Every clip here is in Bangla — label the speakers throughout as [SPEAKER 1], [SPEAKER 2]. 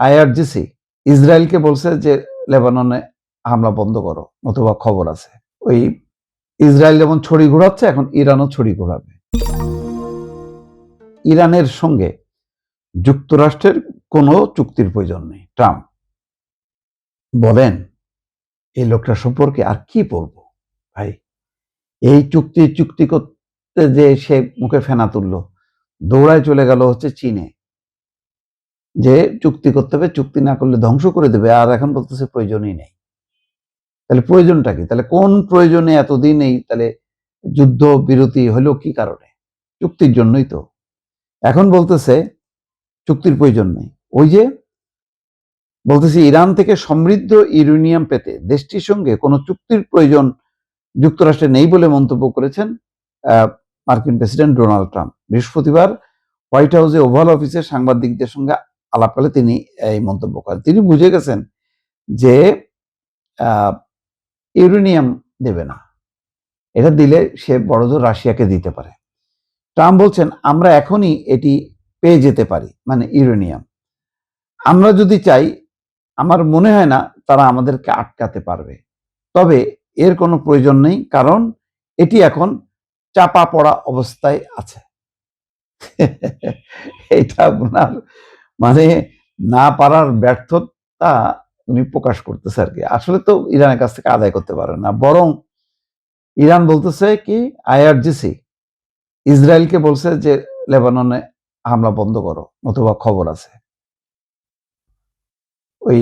[SPEAKER 1] আইআরজিসি ইসরায়েলকে বলছে যে লেবাননে হামলা বন্ধ করো, নতুবা খবর আছে। ওই ইসরায়েল যেমন ছড়ি ঘোরাচ্ছে, এখন ইরানও ছড়ি ঘোরাবে। ইরানের সঙ্গে যুক্তরাষ্ট্রের কোনো চুক্তির প্রয়োজন নেই। ট্রাম্প বলেন, এই লোকটা সম্পর্কে আর কি বলবো ভাই। এই চুক্তি করতে যে সে মুখে ফেনা তুললো, দৌড়ায় চলে গেল হচ্ছে চীনে, যে চুক্তি করতে হবে, চুক্তি না করলে ধ্বংস করে দেবে। আর এখন বলতেছে প্রয়োজনই নেই। তাহলে প্রয়োজনটা কি? তাহলে কোন প্রয়োজনে এতদিন এই তাহলে যুদ্ধ বিরতি হলো কি কারণে? চুক্তির জন্যই তো। এখন বলতেছে চুক্তির প্রয়োজন নেই। ওই যে বলতেছি, ইরান থেকে সমৃদ্ধ ইউরেনিয়াম পেতে দেশটির সঙ্গে কোনো চুক্তির প্রয়োজন যুক্তরাষ্ট্রে নেই বলে মন্তব্য করেছেন মার্কিন প্রেসিডেন্ট ডোনাল্ড ট্রাম্প। বৃহস্পতিবার হোয়াইট হাউসে ওভাল অফিসে সাংবাদিকদের সঙ্গে আলাপকালে তিনি এই মন্তব্য করেন। তিনি বুঝে গেছেন যে ইউরেনিয়াম দেবে না, এটা দিলে সে বড়জোর রাশিয়াকে দিতে পারে। ট্রাম্প বলছেন, আমরা এখনই এটি পেয়ে যেতে পারি, মানে ইউরেনিয়াম। আমরা যদি চাই, আমার মনে হয় না তারা আমাদেরকে আটকাতে পারবে। তবে এর কোনো প্রয়োজন নেই, কারণ এটি এখন চাপা পড়া অবস্থায় আছে। এটা আপনার মানে না পারার ব্যর্থতা উনি প্রকাশ করতেছে আর কি। আসলে তো ইরানের কাছ থেকে আদায় করতে পারে না, বরং ইরান বলতেছে কি, আইআরজিসি ইসরায়েলকে বলছে যে লেবাননে হামলা বন্ধ করো, নতুবা খবর আছে। ওই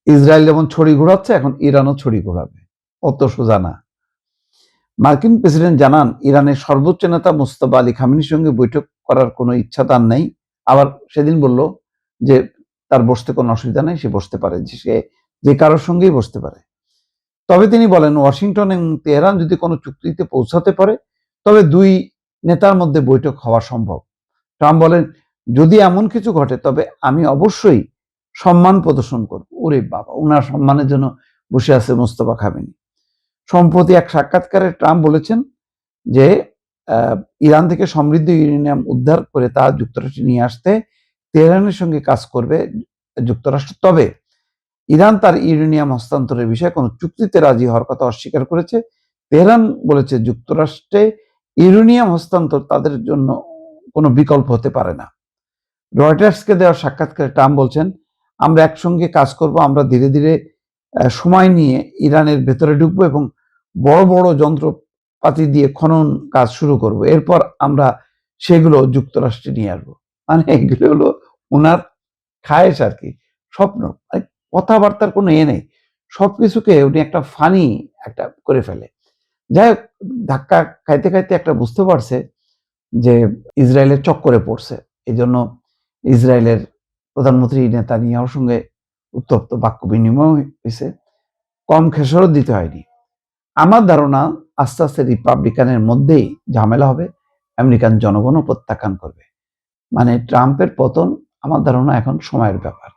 [SPEAKER 1] ইসরায়েল যেমন ছড়ি ঘোরাচ্ছে, এখন ইরানও ছড়ি ঘোরাবে। অত সোজা না। মার্কিন প্রেসিডেন্ট জানান, ইরানের সর্বোচ্চ নেতা মুস্তাফা আলী খামেনির সঙ্গে বৈঠক করার কোনো ইচ্ছা তার নেই। আবার সেদিন বলল যে তার বসতে কোনো অসুবিধা নেই, সে বসতে পারে, সে যে কারোর সঙ্গেই বসতে পারে। তবে তিনি বলেন, ওয়াশিংটন এবং তেহরান যদি কোনো চুক্তিতে পৌঁছাতে পারে, তবে দুই নেতার মধ্যে বৈঠক হওয়া সম্ভব। ট্রাম্প বলেন, যদি এমন কিছু ঘটে তবে আমি অবশ্যই সম্মান প্রদর্শন করব। ওরে বাবা, ওনার সম্মানের জন্য বসে আছে মুস্তাফা খামেনি। সম্প্রতি এক সাক্ষাৎকারে ট্রাম্প বলেছেন যে ইরান থেকে সমৃদ্ধ ইউরেনিয়াম উদ্ধার করে তা যুক্তরাষ্ট্রে নিয়ে আসতে তেহরানের সঙ্গে কাজ করবে যুক্তরাষ্ট্র। তবে ইরান তার ইউরেনিয়াম হস্তান্তরের বিষয়ে কোনো চুক্তিতে রাজি হওয়ার কথা অস্বীকার করেছে। তেহরান বলেছে, যুক্তরাষ্ট্রে ইউরেনিয়াম হস্তান্তর তাদের জন্য কোনো বিকল্প হতে পারে না। রয়টার্সকে দেওয়া সাক্ষাৎকারে ট্রাম্প বলছেন, আমরা একসঙ্গে কাজ করব, আমরা ধীরে ধীরে সময় নিয়ে ইরানের ভেতরে ঢুকবো এবং বড় বড় যন্ত্রপাতি দিয়ে খনন কাজ শুরু করব। এরপর আমরা সেগুলো যুক্তরাষ্ট্রে নিয়ে আসবো। মানে এগুলো হলো ওনার খায়েশ আর কি, স্বপ্ন। কথাবার্তার কোনো নেই, সবকিছুকে উনি একটা ফানি একটা করে ফেলে। যাই হোক, ধাক্কা খাইতে খাইতে একটা বুঝতে পারছে যে ইসরায়েলের চক্করে পড়ছে। এই জন্য ইসরায়েলের প্রধানমন্ত্রী নেতানিয়াহুর সঙ্গে উত্তপ্ত বাক্য বিনিময় হয়েছে। কম খেসারত দিতে হয়নি। আমার ধারণা আস্তে আস্তে রিপাবলিকানের মধ্যেই ঝামেলা হবে, আমেরিকান জনগণও প্রত্যাখ্যান করবে। মানে ট্রাম্পের পতন আমার ধারণা এখন সময়ের ব্যাপার।